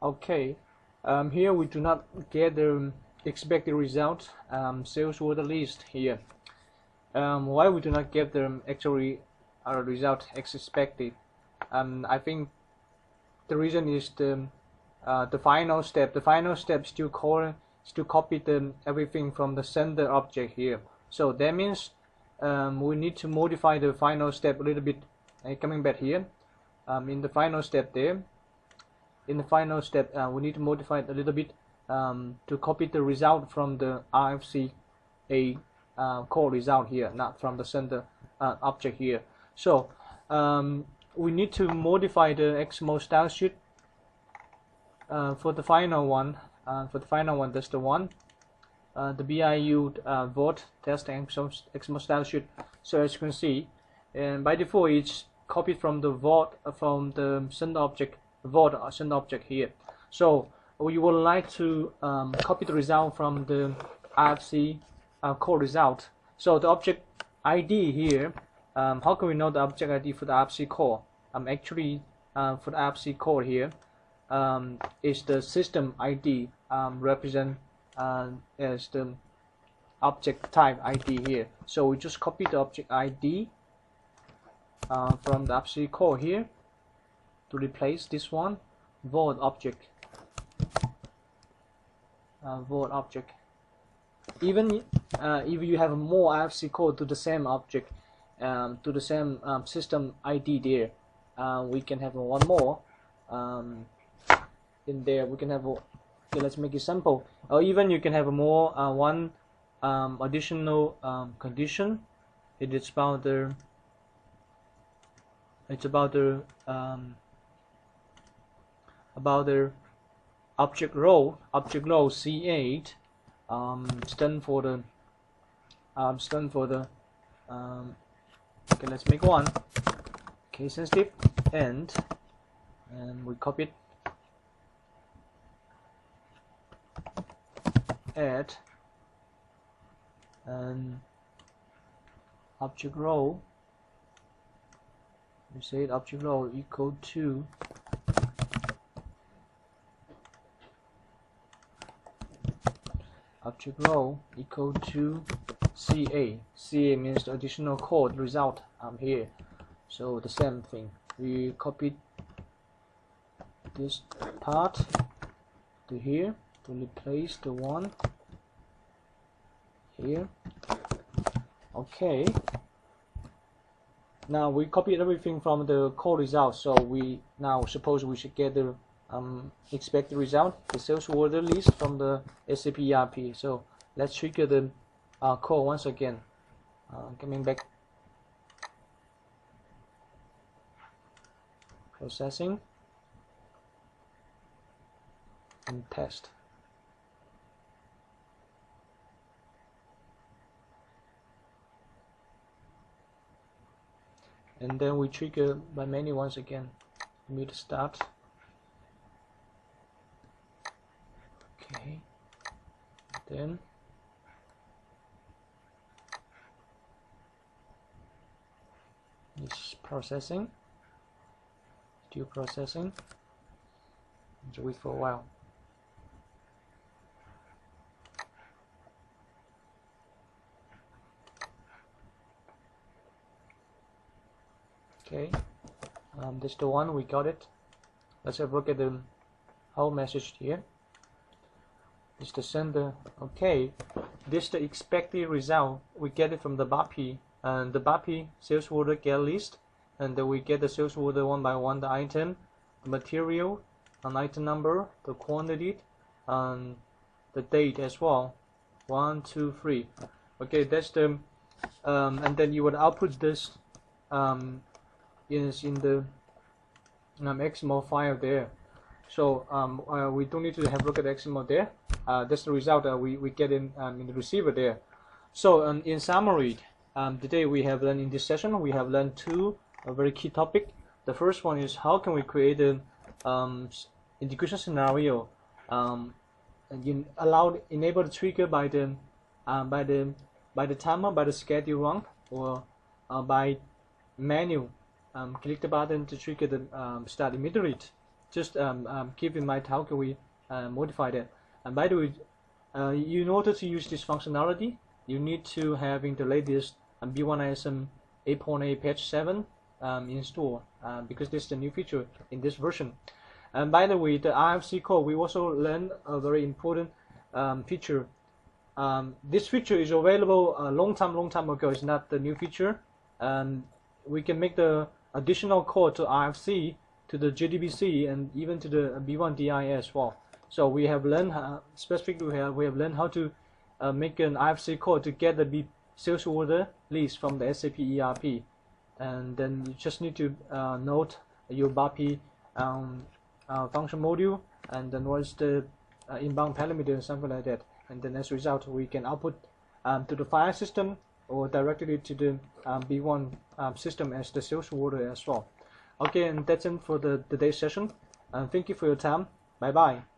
Okay, here we do not get the expected result sales order list here. Why we do not get the actual result as expected? I think the reason is the final step. The final step still copy everything from the sender object here. So that means we need to modify the final step a little bit. Coming back here, in the final step there. In the final step, we need to modify it a little bit to copy the result from the RFC call result here, not from the sender object here. So we need to modify the XML style sheet for the final one. That's the one. The BIU vote test XML style sheet. So as you can see, and by default it's copied from the vote from the sender object. Vote sender object here. So we would like to copy the result from the RFC call result. So the object ID here, how can we know the object ID for the RFC call? Actually, for the RFC call here, is the system ID represent as the object type ID here. So we just copy the object ID from the RFC call here to replace this one, void object. Void object. Even if you have more RFC code to the same object, to the same system ID there, we can have one more in there. We can have okay, let's make it simple. Or even you can have more one additional condition. It is about the object role C8 stand for the okay, let's make one case sensitive and we copy it, add and object role, we say object role equal to object role equal to CA. CA means the additional code result here. So the same thing. We copied this part to here to replace the one here. Okay. Now we copied everything from the code result. So we now suppose we should get the expected result, the sales order list from the SAP ERP. So let's trigger the code once again. Coming back, processing and test. And then we trigger by menu once again. We need to start. Okay, then it's processing, still processing. Let's wait for a while. Okay, this is the one, we got it. Let's have a look at the whole message here. Is the sender. Okay, this is the expected result. We get it from the BAP, and the BAP sales order get list, and then we get the sales order one by one, the item, the material, an item number, the quantity, and the date as well. 1, 2, 3. Okay, that's the and then you would output this is in the XML file there. So we don't need to have a look at the XML there. That's the result that we get in the receiver there. So in summary, today we have learned in this session, we have learned two very key topics. The first one is how can we create an integration scenario enable the trigger by the timer, by the schedule run, or by menu. Click the button to trigger the start immediately. just keep in mind how can we modify that. And by the way, in order to use this functionality, you need to having the latest B1 ISM 8.8 patch 7 installed, because this is the new feature in this version. And by the way, the RFC code, we also learned a very important feature. This feature is available a long time ago. It's not the new feature. We can make the additional code to RFC, to the JDBC, and even to the B1 DI as well. So we have learned specifically we have learned how to make an RFC code to get the sales order list from the SAP ERP, and then you just need to note your BAP function module, and then what's the inbound parameter, something like that. And then as a result, we can output to the file system or directly to the B1 system as the sales order as well. Okay, and that's it for today's session. Thank you for your time. Bye bye.